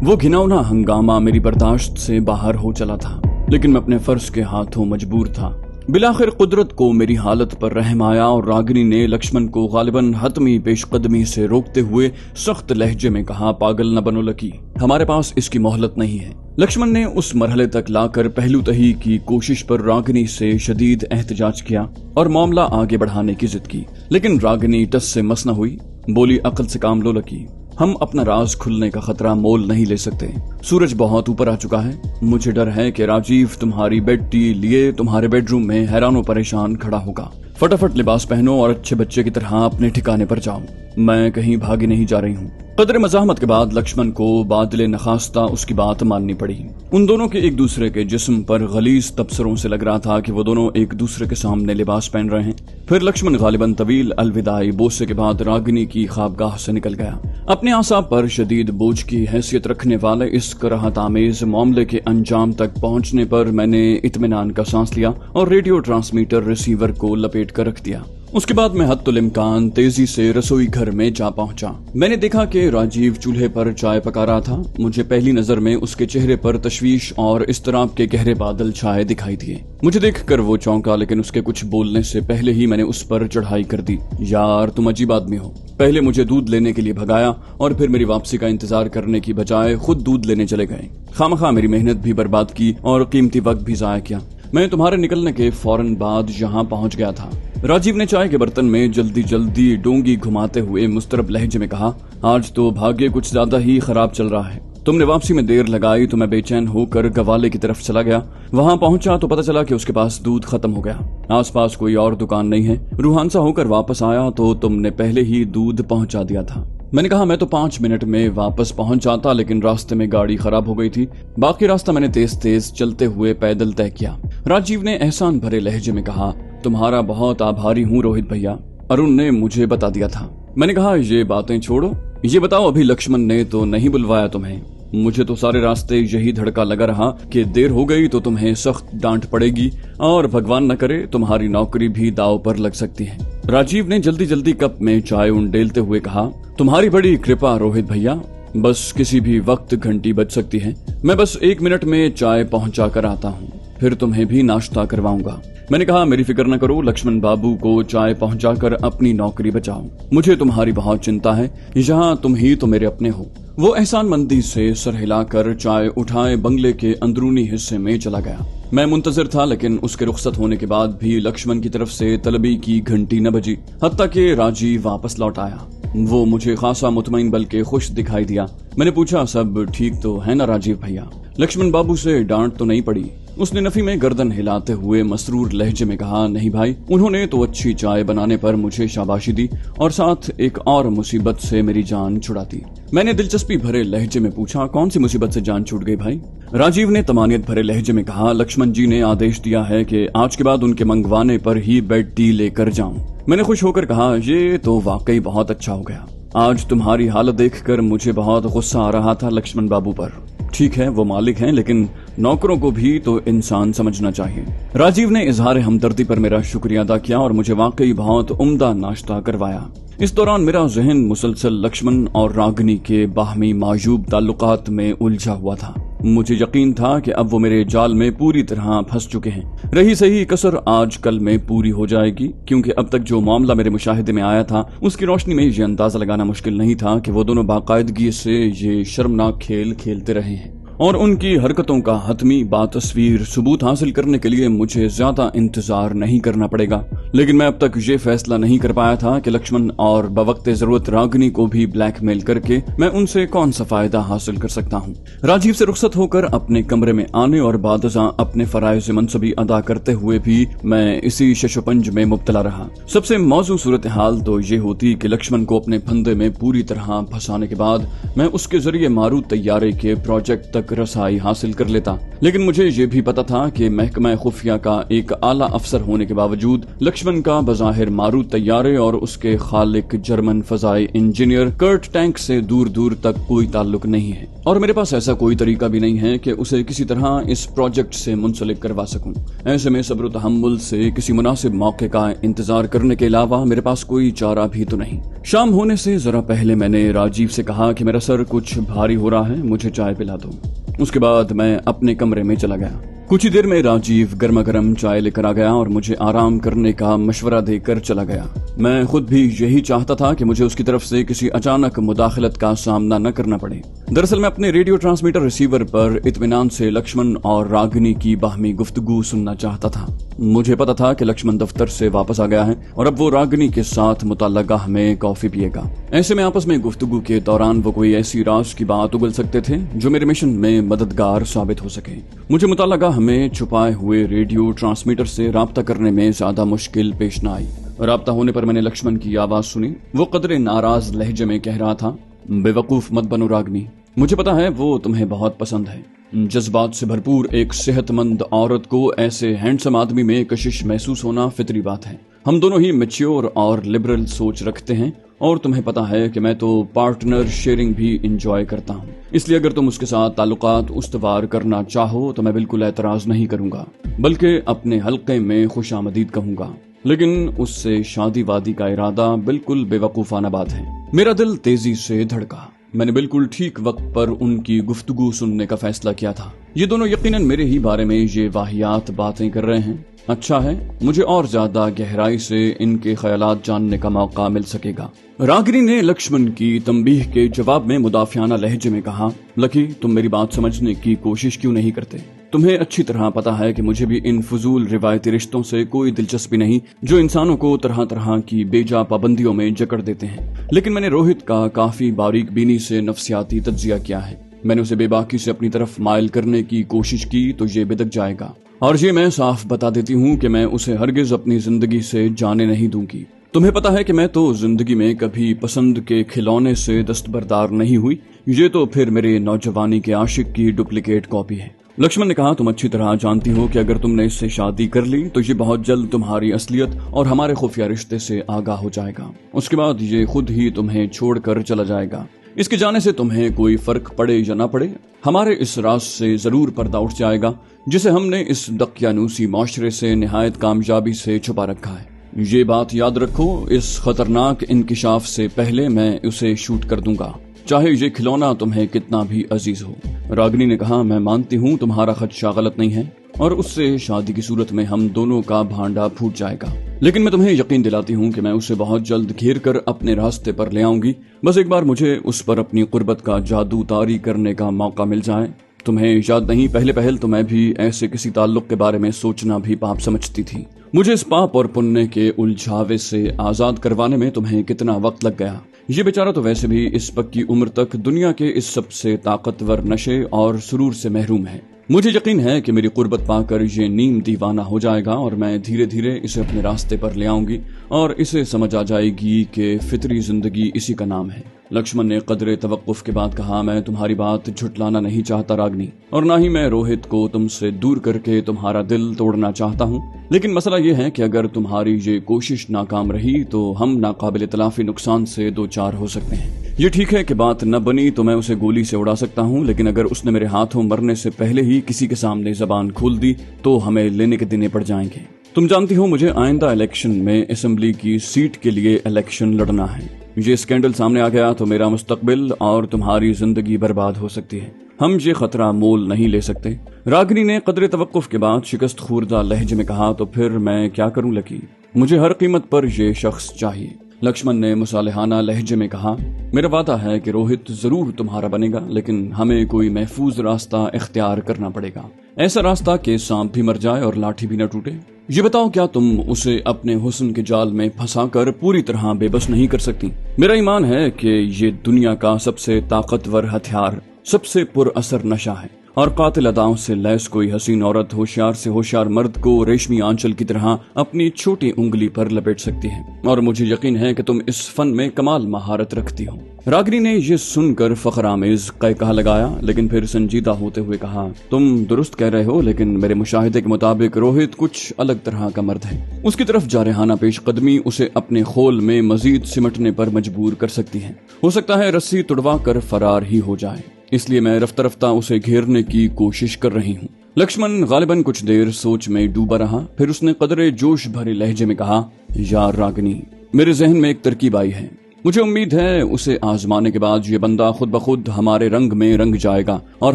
वो घिनौना हंगामा मेरी बर्दाश्त से बाहर हो चला था, लेकिन मैं अपने फर्ज के हाथों मजबूर था। बिलाखिर कुदरत को मेरी हालत पर रहम आया और रागिनी ने लक्ष्मण को गालिबन हतमी पेशकदमी से रोकते हुए सख्त लहजे में कहा, पागल न बनो लकी, हमारे पास इसकी मोहलत नहीं है। लक्ष्मण ने उस मरहले तक लाकर पहलू तही की कोशिश पर रागिनी से शदीद एहतजाज किया और मामला आगे बढ़ाने की जिद की, लेकिन रागिनी टस से मस न हुई। बोली, अक्ल से काम लो लकी, हम अपना राज खुलने का खतरा मोल नहीं ले सकते। सूरज बहुत ऊपर आ चुका है। मुझे डर है कि राजीव तुम्हारी बेटी लिए तुम्हारे बेडरूम में हैरान परेशान खड़ा होगा। फटाफट लिबास पहनो और अच्छे बच्चे की तरह अपने ठिकाने पर जाओ। मैं कहीं भागी नहीं जा रही हूँ। कदर मज़ाहमत के बाद लक्ष्मण को बादले नखास्ता उसकी बात माननी पड़ी। उन दोनों के एक दूसरे के जिस्म पर गलीज तबसरों से लग रहा था कि वो दोनों एक दूसरे के सामने लिबास पहन रहे हैं। फिर लक्ष्मण गालिबन तवील अलविदाई बोसे के बाद रागिनी की ख्वाबगाह से निकल गया। अपने आसाब पर शदीद बोझ की हैसियत रखने वाले इस कराहत आमेज मामले के अंजाम तक पहुंचने पर मैंने इत्मीनान का सांस लिया और रेडियो ट्रांसमीटर रिसीवर को लपेट कर रख दिया। उसके बाद मैं हत्तुल इम्कान तेजी से रसोई घर में जा पहुंचा। मैंने देखा कि राजीव चूल्हे पर चाय पका रहा था। मुझे पहली नजर में उसके चेहरे पर तशवीश और इस्तराब के गहरे बादल छाए दिखाई दिए। मुझे देखकर वो चौंका, लेकिन उसके कुछ बोलने से पहले ही मैंने उस पर चढ़ाई कर दी। यार, तुम अजीब आदमी हो। पहले मुझे दूध लेने के लिए भगाया और फिर मेरी वापसी का इंतजार करने की बजाय खुद दूध लेने चले गए। खामखा मेरी मेहनत भी बर्बाद की और कीमती वक्त भी जाया किया। मैं तुम्हारे निकलने के फौरन बाद यहाँ पहुँच गया था। राजीव ने चाय के बर्तन में जल्दी जल्दी डोंगी घुमाते हुए मुस्तरब लहजे में कहा, आज तो भाग्य कुछ ज्यादा ही खराब चल रहा है। तुमने वापसी में देर लगाई तो मैं बेचैन होकर गवाले की तरफ चला गया। वहाँ पहुंचा तो पता चला कि उसके पास दूध खत्म हो गया। आसपास कोई और दुकान नहीं है। रूहानसा होकर वापस आया तो तुमने पहले ही दूध पहुंचा दिया था। मैंने कहा, मैं तो 5 मिनट में वापस पहुंच जाता, लेकिन रास्ते में गाड़ी खराब हो गई थी। बाकी रास्ता मैंने तेज तेज चलते हुए पैदल तय किया। राजीव ने एहसान भरे लहजे में कहा, तुम्हारा बहुत आभारी हूँ रोहित भैया, अरुण ने मुझे बता दिया था। मैंने कहा, ये बातें छोड़ो, ये बताओ अभी लक्ष्मण ने तो नहीं बुलवाया तुम्हें? मुझे तो सारे रास्ते यही धड़का लगा रहा कि देर हो गई तो तुम्हें सख्त डांट पड़ेगी और भगवान न करे तुम्हारी नौकरी भी दांव पर लग सकती है। राजीव ने जल्दी जल्दी कप में चाय उंडेलते हुए कहा, तुम्हारी बड़ी कृपा रोहित भैया, बस किसी भी वक्त घंटी बज सकती है। मैं बस 1 मिनट में चाय पहुंचा कर आता हूँ, फिर तुम्हें भी नाश्ता करवाऊंगा। मैंने कहा, मेरी फिक्र न करो, लक्ष्मण बाबू को चाय पहुंचाकर अपनी नौकरी बचाओ। मुझे तुम्हारी बहुत चिंता है, यहाँ तुम ही तो मेरे अपने हो। वो एहसानमंदी से सर हिलाकर चाय उठाए बंगले के अंदरूनी हिस्से में चला गया। मैं मुंतजिर था, लेकिन उसके रुखसत होने के बाद भी लक्ष्मण की तरफ से तलबी की घंटी न बजी। हत्ता कि राजीव वापस लौट आया। वो मुझे खासा मुतमईन बल्कि खुश दिखाई दिया। मैंने पूछा, सब ठीक तो है ना राजीव भैया? लक्ष्मण बाबू से डांट तो नहीं पड़ी? उसने नफी में गर्दन हिलाते हुए मसरूर लहजे में कहा, नहीं भाई, उन्होंने तो अच्छी चाय बनाने पर मुझे शाबाशी दी और साथ एक और मुसीबत से मेरी जान छुड़ा दी। मैंने दिलचस्पी भरे लहजे में पूछा, कौन सी मुसीबत से जान छूट गई भाई? राजीव ने तमानियत भरे लहजे में कहा, लक्ष्मण जी ने आदेश दिया है कि आज के बाद उनके मंगवाने पर ही बेड टी लेकर जाऊं। मैंने खुश होकर कहा, ये तो वाकई बहुत अच्छा हो गया। आज तुम्हारी हालत देखकर मुझे बहुत गुस्सा आ रहा था लक्ष्मण बाबू पर। ठीक है, वो मालिक हैं, लेकिन नौकरों को भी तो इंसान समझना चाहिए। राजीव ने इजहार हमदर्दी पर मेरा शुक्रिया अदा किया और मुझे वाकई बहुत उम्दा नाश्ता करवाया। इस दौरान मेरा जहन मुसलसल लक्ष्मण और रागिनी के बाहमी मायूब ताल्लुकात में उलझा हुआ था। मुझे यकीन था कि अब वो मेरे जाल में पूरी तरह फंस चुके हैं। रही सही कसर आज कल में पूरी हो जाएगी, क्योंकि अब तक जो मामला मेरे मुशाहिदे में आया था उसकी रोशनी में ये अंदाजा लगाना मुश्किल नहीं था कि वो दोनों बाकायदगी से ये शर्मनाक खेल खेलते रहे हैं और उनकी हरकतों का हतमी बातस्वीर सबूत हासिल करने के लिए मुझे ज्यादा इंतजार नहीं करना पड़ेगा। लेकिन मैं अब तक ये फैसला नहीं कर पाया था कि लक्ष्मण और बवक्ते जरूरत रागिनी को भी ब्लैकमेल करके मैं उनसे कौन सा फायदा हासिल कर सकता हूँ। राजीव से रुखसत होकर अपने कमरे में आने और बादशाह अपने फराइज मनसबी अदा करते हुए भी मैं इसी शशोपंज में मुब्तला रहा। सबसे मौजू सूरत हाल तो ये होती कि लक्ष्मण को अपने फंदे में पूरी तरह फंसाने के बाद मैं उसके जरिए मारूद तैयारे के प्रोजेक्ट तक तक रसाई हासिल कर लेता। लेकिन मुझे ये भी पता था कि महकमा खुफिया का एक आला अफसर होने के बावजूद लक्ष्मण का बज़ाहिर मारूद तैयारे और उसके खालिक जर्मन फजाई इंजीनियर कर्ट टैंक से दूर दूर तक कोई ताल्लुक नहीं है, और मेरे पास ऐसा कोई तरीका भी नहीं है कि उसे किसी तरह इस प्रोजेक्ट से मुंसलिक करवा सकूं। ऐसे में सब्र तहम्मुल से किसी मुनासिब मौके का इंतजार करने के अलावा मेरे पास कोई चारा भी तो नहीं। शाम होने से जरा पहले मैंने राजीव से कहा कि मेरा सर कुछ भारी हो रहा है, मुझे चाय पिला दो। उसके बाद मैं अपने कमरे में चला गया। कुछ ही देर में राजीव गर्मा गर्म चाय लेकर आ गया और मुझे आराम करने का मशवरा देकर चला गया। मैं खुद भी यही चाहता था कि मुझे उसकी तरफ से किसी अचानक मुदाखलत का सामना न करना पड़े। दरअसल मैं अपने रेडियो ट्रांसमीटर रिसीवर पर इत्मीनान से लक्ष्मण और रागिनी की बाहमी गुफ्तगू सुनना चाहता था। मुझे पता था कि लक्ष्मण दफ्तर से वापस आ गया है और अब वो रागिनी के साथ मुतल्लका में कॉफी पिएगा। ऐसे में आपस में गुफ्तगू के दौरान वो कोई ऐसी राज की बात उगल सकते थे जो मेरे मिशन में मददगार साबित हो सके। मुझे मुतल्लका हमें छुपाए हुए रेडियो ट्रांसमीटर से राब्ता करने में ज्यादा मुश्किल पेश न आई। राब्ता होने पर मैंने लक्ष्मण की आवाज सुनी। वो कदरे नाराज लहजे में कह रहा था, बेवकूफ मत बनो रागिनी, मुझे पता है वो तुम्हें बहुत पसंद है। जज्बात से भरपूर एक सेहतमंद औरत को ऐसे हैंडसम आदमी में कशिश महसूस होना फितरी बात है। हम दोनों ही मैच्योर और लिबरल सोच रखते हैं और तुम्हें पता है कि मैं तो पार्टनर शेयरिंग भी इंजॉय करता हूँ, इसलिए अगर तुम उसके साथ ताल्लुकात उस्तवार करना चाहो तो मैं बिल्कुल एतराज नहीं करूंगा, बल्कि अपने हल्के में खुशामदीद कहूंगा। लेकिन उससे शादी वादी का इरादा बिल्कुल बेवकूफाना बात है। मेरा दिल तेजी से धड़का। मैंने बिल्कुल ठीक वक्त पर उनकी गुफ्तगू सुनने का फैसला किया था। ये दोनों यकीनन मेरे ही बारे में ये वाहियात बातें कर रहे हैं। अच्छा है, मुझे और ज्यादा गहराई से इनके ख्यालात जानने का मौका मिल सकेगा। रागिनी ने लक्ष्मण की तंबीह के जवाब में मुदाफियाना लहजे में कहा, लकी तुम मेरी बात समझने की कोशिश क्यों नहीं करते? तुम्हें अच्छी तरह पता है कि मुझे भी इन फजूल रिवायती रिश्तों से कोई दिलचस्पी नहीं जो इंसानों को तरह तरह की बेजा पाबंदियों में जकड़ देते हैं। लेकिन मैंने रोहित का काफी बारीक बीनी से नफ्सियाती तज्जिया किया है। मैंने उसे बेबाकी से अपनी तरफ माइल करने की कोशिश की तो ये बिदक जाएगा, और ये मैं साफ बता देती हूँ कि मैं उसे हरगिज अपनी जिंदगी से जाने नहीं दूंगी। तुम्हें पता है कि मैं तो जिंदगी में कभी पसंद के खिलौने से दस्तबरदार नहीं हुई, ये तो फिर मेरे नौजवानी के आशिक की डुप्लीकेट कॉपी है। लक्ष्मण ने कहा, तुम अच्छी तरह जानती हो कि अगर तुमने इससे शादी कर ली तो ये बहुत जल्द तुम्हारी असलियत और हमारे खुफिया रिश्ते से आगाह हो जाएगा। उसके बाद ये खुद ही तुम्हें छोड़कर चला जाएगा। इसके जाने से तुम्हें कोई फर्क पड़े या ना पड़े, हमारे इस राज से जरूर पर्दा उठ जाएगा जिसे हमने इस दकियानूसी माशरे से निहायत कामयाबी से छुपा रखा है। ये बात याद रखो, इस खतरनाक इंकिशाफ से पहले मैं उसे शूट कर दूंगा, चाहे ये खिलौना तुम्हें कितना भी अजीज हो। रागिनी ने कहा, मैं मानती हूँ तुम्हारा खदशा गलत नहीं है और उससे शादी की सूरत में हम दोनों का भांडा फूट जाएगा, लेकिन मैं तुम्हें यकीन दिलाती हूँ कि मैं उसे बहुत जल्द घेर कर अपने रास्ते पर ले आऊंगी। बस एक बार मुझे उस पर अपनी कुर्बत का जादू तारी करने का मौका मिल जाए। तुम्हें याद नहीं, पहले पहल तो मैं भी ऐसे किसी ताल्लुक के बारे में सोचना भी पाप समझती थी। मुझे इस पाप और पुण्य के उलझावे से आजाद करवाने में तुम्हें कितना वक्त लग गया। ये बेचारा तो वैसे भी इस पक्की उम्र तक दुनिया के इस सबसे ताकतवर नशे और सुरूर से महरूम है। मुझे यकीन है कि मेरी कुर्बत पाकर ये नीम दीवाना हो जाएगा और मैं धीरे धीरे इसे अपने रास्ते पर ले आऊंगी और इसे समझ आ जाएगी कि फितरी जिंदगी इसी का नाम है। लक्ष्मण ने कदरे तवक्कुफ के बाद कहा, मैं तुम्हारी बात झुटलाना नहीं चाहता रागिनी, और ना ही मैं रोहित को तुमसे दूर करके तुम्हारा दिल तोड़ना चाहता हूँ। लेकिन मसला ये है कि अगर तुम्हारी ये कोशिश नाकाम रही तो हम नाकाबिल तलाफी नुकसान से दो चार हो सकते हैं। ये ठीक है कि बात न बनी तो मैं उसे गोली से उड़ा सकता हूँ, लेकिन अगर उसने मेरे हाथों मरने से पहले ही किसी के सामने जबान खोल दी तो हमें लेने के देने पड़ जाएंगे। तुम जानती हो मुझे आइंदा इलेक्शन में असेंबली की सीट के लिए इलेक्शन लड़ना है। ये स्कैंडल सामने आ गया तो मेरा मुस्तकबिल और तुम्हारी जिंदगी बर्बाद हो सकती है। हम ये खतरा मोल नहीं ले सकते। रागिनी ने कदरे तवक्कुफ के बाद शिकस्त खुर्दा लहजे में कहा, तो फिर मैं क्या करूं लकी, मुझे हर कीमत पर ये शख्स चाहिए। लक्ष्मण ने मुसालिहाना लहजे में कहा, मेरा वादा है कि रोहित जरूर तुम्हारा बनेगा, लेकिन हमें कोई महफूज रास्ता इख्तियार करना पड़ेगा, ऐसा रास्ता कि सांप भी मर जाए और लाठी भी न टूटे। ये बताओ, क्या तुम उसे अपने हुस्न के जाल में फंसाकर पूरी तरह बेबस नहीं कर सकती? मेरा ईमान है कि ये दुनिया का सबसे ताकतवर हथियार, सबसे पुरअसर नशा है और कातिल अदाओं से लैस कोई हसीन औरत होशियार से होशियार मर्द को रेशमी आंचल की तरह अपनी छोटी उंगली पर लपेट सकती है, और मुझे यकीन है कि तुम इस फन में कमाल महारत रखती हो। रागिनी ने यह सुनकर फखरामेज कहा लगाया, लेकिन फिर संजीदा होते हुए कहा, तुम दुरुस्त कह रहे हो, लेकिन मेरे मुशाहिदे के मुताबिक रोहित कुछ अलग तरह का मर्द है। उसकी तरफ जारहाना पेशकदमी उसे अपने खोल में मजीद सिमटने पर मजबूर कर सकती है। हो सकता है रस्सी तुड़वा कर फरार ही हो जाए, इसलिए मैं रफ्ता रफ्ता उसे घेरने की कोशिश कर रही हूँ। लक्ष्मण गालिबन कुछ देर सोच में डूबा रहा, फिर उसने कदरे जोश भरे लहजे में कहा, यार रागिनी, मेरे जहन में एक तरकीब आई है। मुझे उम्मीद है उसे आजमाने के बाद ये बंदा खुद ब खुद हमारे रंग में रंग जाएगा और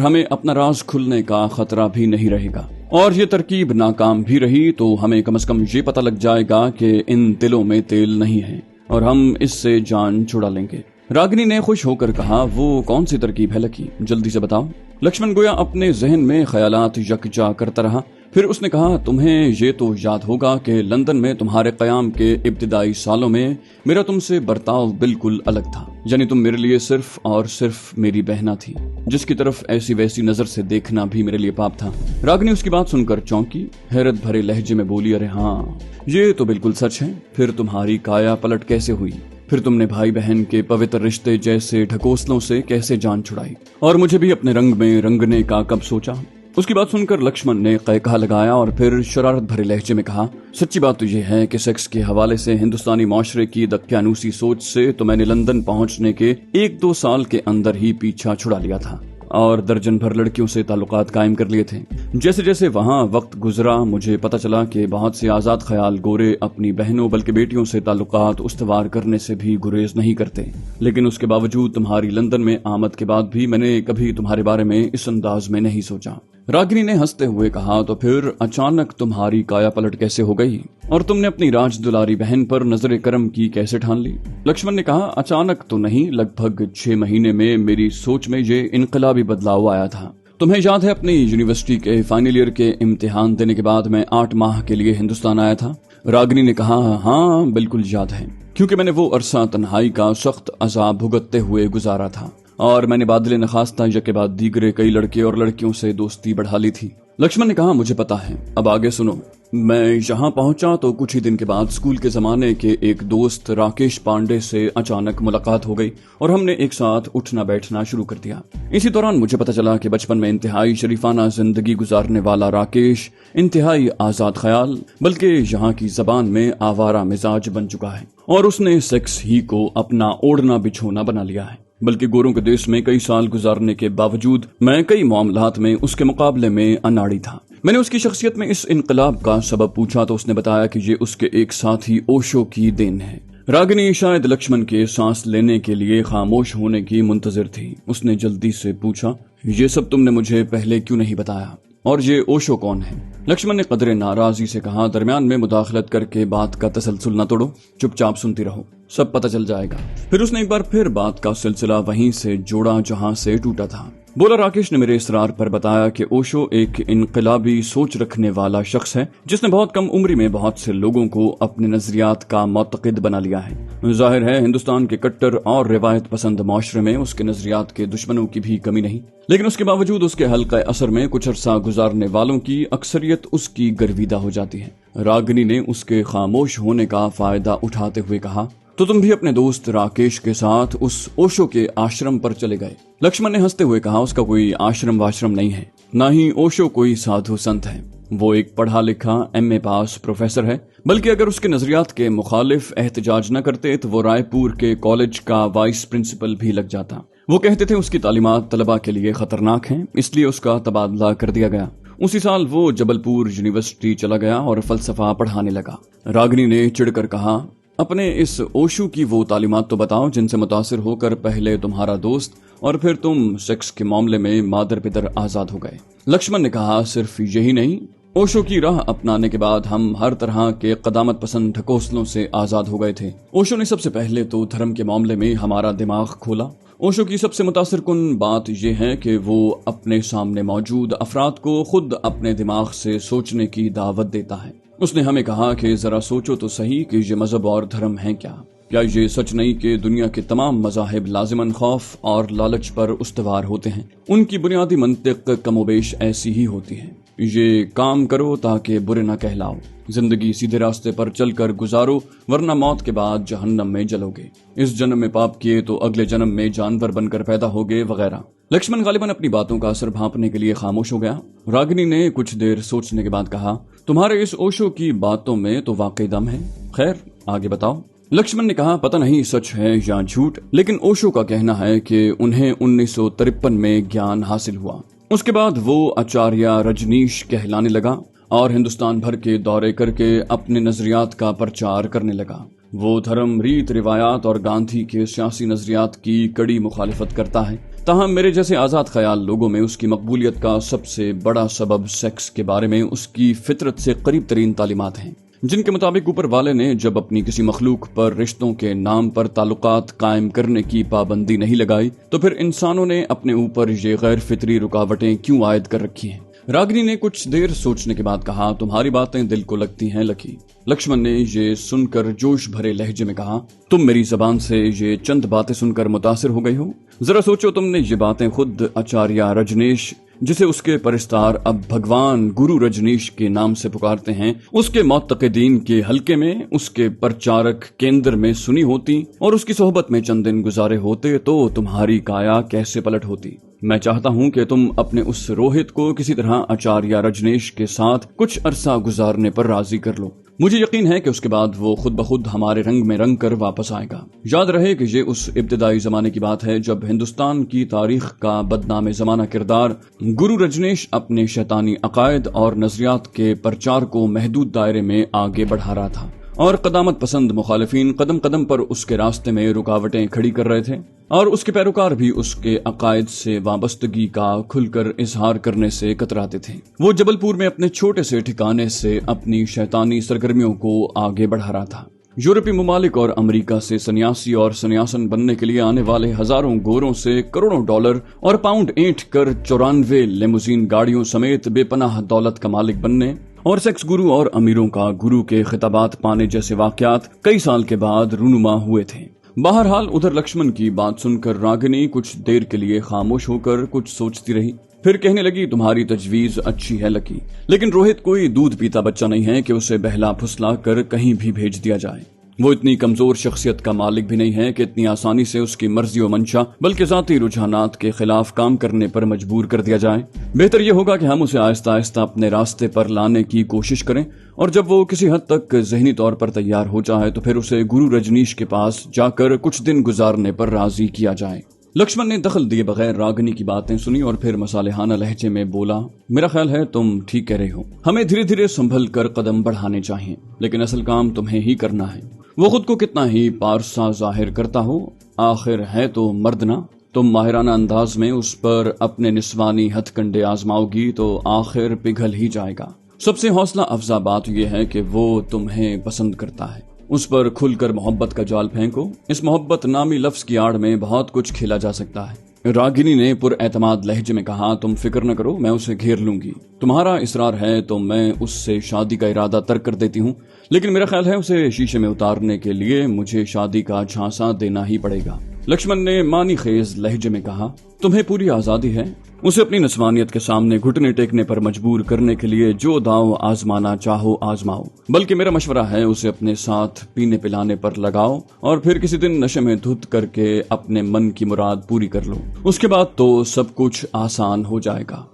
हमें अपना राज खुलने का खतरा भी नहीं रहेगा। और ये तरकीब नाकाम भी रही तो हमें कम से कम ये पता लग जाएगा कि इन तिलों में तेल नहीं है और हम इससे जान छुड़ा लेंगे। रागिनी ने खुश होकर कहा, वो कौन सी तरकीब है लकी, जल्दी से बताओ। लक्ष्मण गोया अपने जहन में ख्यालात यकजा करता रहा। फिर उसने कहा, तुम्हें ये तो याद होगा कि लंदन में तुम्हारे कयाम के इब्तिदाई सालों में मेरा तुमसे बर्ताव बिल्कुल अलग था। यानी तुम मेरे लिए सिर्फ और सिर्फ मेरी बहना थी, जिसकी तरफ ऐसी वैसी नजर से देखना भी मेरे लिए पाप था। रागिनी उसकी बात सुनकर चौंकी, हैरत भरे लहजे में बोली, अरे हाँ, ये तो बिल्कुल सच है। फिर तुम्हारी काया पलट कैसे हुई? फिर तुमने भाई बहन के पवित्र रिश्ते जैसे ढकोसलों से कैसे जान छुड़ाई? और मुझे भी अपने रंग में रंगने का कब सोचा? उसकी बात सुनकर लक्ष्मण ने कहा लगाया और फिर शरारत भरे लहजे में कहा, सच्ची बात तो यह है कि सेक्स के हवाले से हिंदुस्तानी माशरे की दक्यानूसी सोच से तो मैंने लंदन पहुंचने के 1-2 साल के अंदर ही पीछा छुड़ा लिया था और दर्जन भर लड़कियों से ताल्लुकात कायम कर लिए थे। जैसे जैसे वहाँ वक्त गुजरा, मुझे पता चला कि बहुत से आजाद ख्याल गोरे अपनी बहनों बल्कि बेटियों से ताल्लुकात उस्तवार करने से भी गुरेज नहीं करते। लेकिन उसके बावजूद तुम्हारी लंदन में आमद के बाद भी मैंने कभी तुम्हारे बारे में इस अंदाज में नहीं सोचा। रागिनी ने हंसते हुए कहा, तो फिर अचानक तुम्हारी काया पलट कैसे हो गई और तुमने अपनी राज दुलारी बहन पर नजर करम की कैसे ठान ली? लक्ष्मण ने कहा, अचानक तो नहीं, लगभग 6 महीने में मेरी सोच में ये इनकलाबी बदलाव आया था। तुम्हें याद है अपनी यूनिवर्सिटी के फाइनल ईयर के इम्तिहान देने के बाद मैं 8 माह के लिए हिंदुस्तान आया था? रागिनी ने कहा, हाँ बिल्कुल याद है, क्योंकि मैंने वो अरसा तन्हाई का सख्त अजाब भुगतते हुए गुजारा था और मैंने बादल नखास्ता के बाद दीगरे कई लड़के और लड़कियों से दोस्ती बढ़ा ली थी। लक्ष्मण ने कहा, मुझे पता है, अब आगे सुनो। मैं यहाँ पहुंचा तो कुछ ही दिन के बाद स्कूल के जमाने के एक दोस्त राकेश पांडे से अचानक मुलाकात हो गई और हमने एक साथ उठना बैठना शुरू कर दिया। इसी दौरान मुझे पता चला कि बचपन में इंतहाई शरीफाना जिंदगी गुजारने वाला राकेश इंतहाई आजाद ख्याल बल्कि यहाँ की जबान में आवारा मिजाज बन चुका है और उसने सेक्स ही को अपना ओढ़ना बिछोना बना लिया है। बल्कि गोरों के देश में कई साल गुजारने के बावजूद मैं कई मामलात में उसके मुकाबले में अनाड़ी था। मैंने उसकी शख्सियत में इस इनकलाब का सबब पूछा तो उसने बताया कि ये उसके एक साथी ओशो की देन है। रागिनी शायद लक्ष्मण के सांस लेने के लिए खामोश होने की मुंतजिर थी। उसने जल्दी से पूछा, ये सब तुमने मुझे पहले क्यों नहीं बताया और ये ओशो कौन है? लक्ष्मण ने कदरे नाराजी से कहा, दरमियान में मुदाखलत करके बात का तसलसल न तोड़ो, चुपचाप सुनती रहो, सब पता चल जाएगा। फिर उसने एक बार फिर बात का सिलसिला वहीं से जोड़ा जहां से टूटा था। बोला, राकेश ने मेरे इसरार पर बताया कि ओशो एक इनकलाबी सोच रखने वाला शख्स है जिसने बहुत कम उम्र में बहुत से लोगों को अपने नजरियात का मुतक़िद बना लिया है। जाहिर है हिंदुस्तान के कट्टर और रिवायत पसंद माशरे में उसके नजरियात के दुश्मनों की भी कमी नहीं, लेकिन उसके बावजूद उसके हल्का असर में कुछ अरसा गुजारने वालों की अक्सरियत उसकी गर्विदा हो जाती है। रागिनी ने उसके खामोश होने का फायदा उठाते हुए कहा, तो तुम भी अपने दोस्त राकेश के साथ उस ओशो के आश्रम पर चले गए? लक्ष्मण ने हंसते हुए कहा, उसका कोई आश्रम वाश्रम नहीं है, न ही ओशो कोई साधु संत है। वो एक पढ़ा लिखा MA पास प्रोफेसर है, बल्कि अगर उसके नजरियात के मुखालिफ एहतजाज न करते तो वो रायपुर के कॉलेज का वाइस प्रिंसिपल भी लग जाता। वो कहते थे उसकी तालीमात तलबा के लिए खतरनाक हैं, इसलिए उसका तबादला कर दिया गया। उसी साल वो जबलपुर यूनिवर्सिटी चला गया और फलसफा पढ़ाने लगा। रागिनी ने चिढ़कर कहा, अपने इस ओशो की वो तालीमात तो बताओ जिनसे मुतासिर होकर पहले तुम्हारा दोस्त और फिर तुम सेक्स के मामले में मादर पिदर आजाद हो गए। लक्ष्मण ने कहा, सिर्फ यही नहीं, ओशो की राह अपनाने के बाद हम हर तरह के कदामत पसंद ढकोसलों से आजाद हो गए थे। ओशो ने सबसे पहले तो धर्म के मामले में हमारा दिमाग खोला। ओशो की सबसे मुतासिर कुन बात यह है कि वो अपने सामने मौजूद अफराद को खुद अपने दिमाग से सोचने की दावत देता है। उसने हमें कहा कि जरा सोचो तो सही कि ये मजहब और धर्म है क्या। क्या ये सच नहीं कि दुनिया के तमाम मज़ाहिब लाजिमन खौफ और लालच पर उस्तवार होते हैं? उनकी बुनियादी मंतिक कमोबेश ऐसी ही होती है। ये काम करो ताकि बुरे न कहलाओ, जिंदगी सीधे रास्ते पर चलकर गुजारो वरना मौत के बाद जहन्नम में जलोगे, इस जन्म में पाप किए तो अगले जन्म में जानवर बनकर पैदा होगे वगैरह। लक्ष्मण गालिबन अपनी बातों का असर भांपने के लिए खामोश हो गया। रागिनी ने कुछ देर सोचने के बाद कहा, तुम्हारे इस ओशो की बातों में तो वाकई दम है, खैर आगे बताओ। लक्ष्मण ने कहा, पता नहीं सच है या झूठ, लेकिन ओशो का कहना है कि उन्हें 1953 में ज्ञान हासिल हुआ। उसके बाद वो आचार्य रजनीश कहलाने लगा और हिंदुस्तान भर के दौरे करके अपने नजरियात का प्रचार करने लगा। वो धर्म, रीत रिवायात और गांधी के सियासी नजरियात की कड़ी मुखालिफत करता है। ताहम मेरे जैसे आजाद ख्याल लोगों में उसकी मकबूलियत का सबसे बड़ा सबब सेक्स के बारे में उसकी फितरत से करीब तरीन तालीमात हैं, जिनके मुताबिक ऊपर वाले ने जब अपनी किसी मखलूक पर रिश्तों के नाम पर ताल्लुकात कायम करने की पाबंदी नहीं लगाई तो फिर इंसानों ने अपने ऊपर ये गैर फितरी रुकावटें क्यों आयद कर रखी हैं। रागिनी ने कुछ देर सोचने के बाद कहा, तुम्हारी बातें दिल को लगती हैं लकी। लक्ष्मण ने ये सुनकर जोश भरे लहजे में कहा, तुम मेरी जबान से ये चंद बातें सुनकर मुतासिर हो गई हो। जरा सोचो, तुमने ये बातें खुद आचार्य रजनीश, जिसे उसके परिस्तार अब भगवान गुरु रजनीश के नाम से पुकारते हैं, उसके मुतक़िदीन के हलके में, उसके प्रचारक केंद्र में सुनी होती और उसकी सोहबत में चंद दिन गुजारे होते तो तुम्हारी काया कैसे पलट होती। मैं चाहता हूं कि तुम अपने उस रोहित को किसी तरह आचार्य रजनीश के साथ कुछ अरसा गुजारने पर राजी कर लो। मुझे यकीन है कि उसके बाद वो खुद ब खुद हमारे रंग में रंग कर वापस आएगा। याद रहे कि ये उस इब्तिदाई जमाने की बात है जब हिंदुस्तान की तारीख का बदनाम जमाना किरदार गुरु रजनीश अपने शैतानी अकायद और नजरियात के प्रचार को महदूद दायरे में आगे बढ़ा रहा था और कदामत पसंद मुखालिफिन कदम कदम पर उसके रास्ते में रुकावटें खड़ी कर रहे थे और उसके पैरोकार भी उसके अकायद से वाबस्तगी का खुलकर इजहार करने से कतराते थे। वो जबलपुर में अपने छोटे से ठिकाने से अपनी शैतानी सरगर्मियों को आगे बढ़ा रहा था। यूरोपीय ममालिक और अमेरिका से सन्यासी और सन्यासन बनने के लिए आने वाले हजारों गोरों से करोड़ों डॉलर और पाउंड ऐंठ कर 94 लिमुजीन गाड़ियों समेत बेपनाह दौलत का मालिक बनने और सेक्स गुरु और अमीरों का गुरु के खिताबात पाने जैसे वाकयात कई साल के बाद रूनुमा हुए थे। बहरहाल उधर लक्ष्मण की बात सुनकर रागिनी कुछ देर के लिए खामोश होकर कुछ सोचती रही, फिर कहने लगी, तुम्हारी तजवीज अच्छी है लकी, लेकिन रोहित कोई दूध पीता बच्चा नहीं है कि उसे बहला फुसला कर कहीं भी भेज दिया जाए। वो इतनी कमजोर शख्सियत का मालिक भी नहीं है कि इतनी आसानी से उसकी मर्जी और मंशा बल्कि जाती रुझानात के खिलाफ काम करने पर मजबूर कर दिया जाए। बेहतर ये होगा कि हम उसे आहिस्ता आहिस्ता अपने रास्ते पर लाने की कोशिश करें और जब वो किसी हद तक जहनी तौर पर तैयार हो जाए तो फिर उसे गुरु रजनीश के पास जाकर कुछ दिन गुजारने पर राजी किया जाए। लक्ष्मण ने दखल दिए बगैर रागिनी की बातें सुनी और फिर मसालेहाना लहजे में बोला, मेरा ख्याल है तुम ठीक कह रहे हो, हमें धीरे धीरे संभल कर कदम बढ़ाने चाहिए, लेकिन असल काम तुम्हें ही करना है। वो खुद को कितना ही पारसा जाहिर करता हो, आखिर है तो मर्द ना। तुम माहिराना अंदाज में उस पर अपने निस्वानी हथकंडे आजमाओगी तो आखिर पिघल ही जाएगा। सबसे हौसला अफजा बात यह है कि वो तुम्हें पसंद करता है। उस पर खुलकर मोहब्बत का जाल फेंको। इस मोहब्बत नामी लफ्ज की आड़ में बहुत कुछ खेला जा सकता है। रागिनी ने पुरएतमाद लहजे में कहा, तुम फिक्र न करो, मैं उसे घेर लूंगी। तुम्हारा इसरार है तो मैं उससे शादी का इरादा तर्क कर देती हूँ, लेकिन मेरा ख्याल है उसे शीशे में उतारने के लिए मुझे शादी का झांसा देना ही पड़ेगा। लक्ष्मण ने मानी खेज लहजे में कहा, तुम्हें पूरी आजादी है उसे अपनी नस्वानियत के सामने घुटने टेकने पर मजबूर करने के लिए जो दांव आजमाना चाहो आजमाओ, बल्कि मेरा मशवरा है उसे अपने साथ पीने पिलाने पर लगाओ और फिर किसी दिन नशे में धुत करके अपने मन की मुराद पूरी कर लो। उसके बाद तो सब कुछ आसान हो जाएगा।